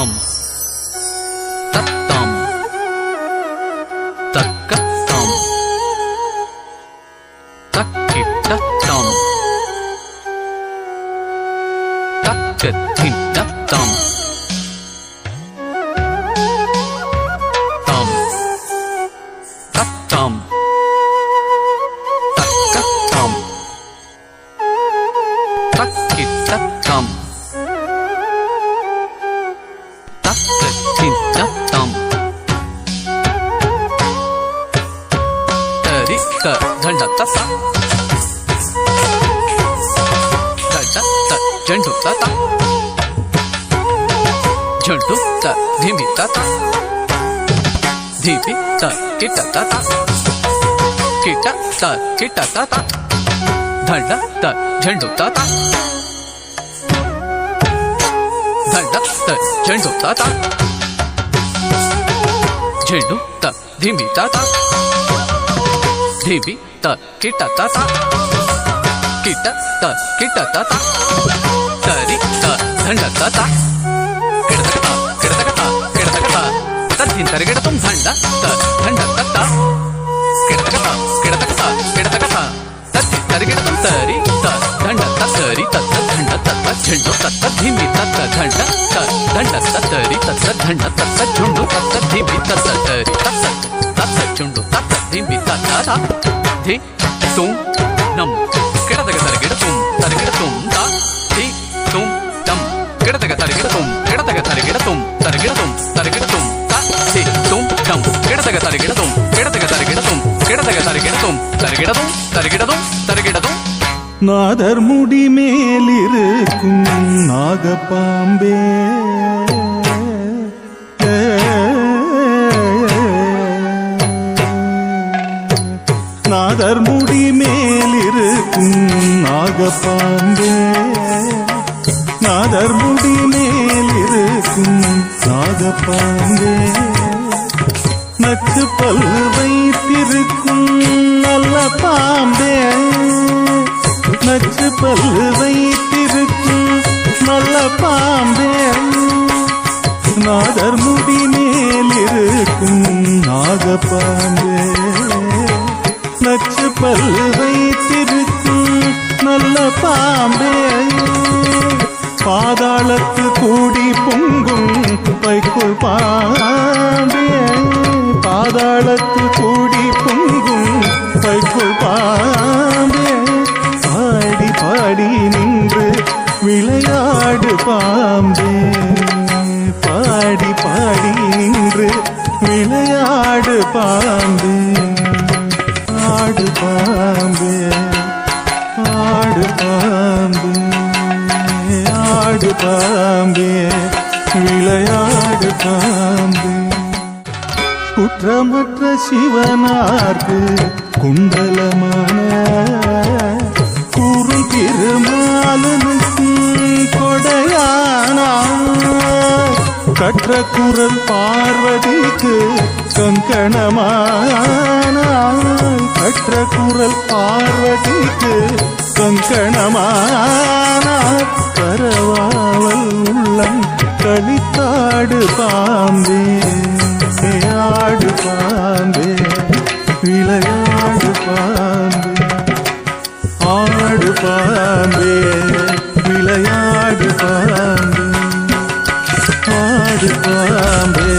தம் தத்தம் தக்கத்தம் தக்கிட்டத்தம் தக்கத்திட்டத்தம் தம் தத்தம் தக்கத்தம் தக்கிட்டத்தம் தக்கத்திட்டத்தம் தரித்த தண்டத்தத்த தண்டத்த ஜண்டுத்தத்த ஜண்டுத்த திமித்தத்த திமித்த கிட்டத்தத்த கிட்டத்த கிட்டத்தத்த தண்டத்த ஜண்டுத்தத்த தண்டத்த ஜண்டுத்தத்த ஜண்டுத்த திமித்தத்த திமித்த கிட்டத்தத்த கிட்டத்த கிட்டத்தத்த தரித்த தண்டத்தத்த கிடதகத கிடதகத கிடதகத தத்தின் தரிகிடத்தும் தண்டத்த தண்டத்தத்த கிடதகத கிடதகத கிடதகத தத்தின் தரிகிடத்தும் தரித்த தண்டத்த தரித்தத்த தண்டத்தத்த ஜண்டு தத்த திமி தத்த தண்டத்த தண்டத்த தரித்தத்த தண்டத்தத்த ஜுண்டு தத்த திமி தத்த தரித்தத்த தத்த ஜுண்டு தத்த திமி தத்த தி தும் நம் கிடதக தரிகிடத்தும் தரிகிடத்தும் த தி தும் தம் கிடதக தரிகிடத்தும் கிடதக தரிகிடத்தும் தரிகிடத்தும் தரிகிடத்தும் த தி தும் தம் கிடதக தரிகிடத்தும் கிடதக தரிகிடத்தும் கிடதக தரிகிடத்தும் தரிகிடத்தும் தரிகிடத்தும் தரிகிடத்தும் நாதர் முடி மேலிருக்கும் நாகப்பாம்பே நாதர் முடி மேலிருக்கும் நாகப்பாம்பே நாதர் முடி மேலிருக்கும் நாகப்பாம்பே நச்சு பல் வைத்திருக்கும் நல்ல பாம்பே நச்சு பல் வைத்திருக்கும் நல்ல பாம்பே நாதர் முடி மேலிருக்கும் நாகப்பாம்பே நச்சு பல் வைத்திருக்கும் நல்ல பாம்பே பாதாளத்து கூடி பொங்கும் வைக்குள் பாம்பே பாதாளத்து கூடி பொங்கும் வைக்குள் பாம்பே பாடி பாடி நின்று விளையாடு பாம்பே பாடி பாடி நின்று விளையாடு பாம்பே ஆடு பாம்பே ஆடு பாம்பே ஆடு பாம்பே விளையாடு பாம்பே குற்றமற்ற சிவனார்க்கு குண்டலமான கூறு திருமாலனுக்கு கொடையானா கற்ற குரல் பார்வதிக்கு கங்கணமான கற்ற குரல் பார்வதிக்கு கங்கணமான கரவாவல் உள்ளம் களித்தாடு பாம்பே ஆடு பாம்பே விளையாடு பாம்பே ஆடு பாம்பே விளையாடு பாம்பே ஆடு பாம்பே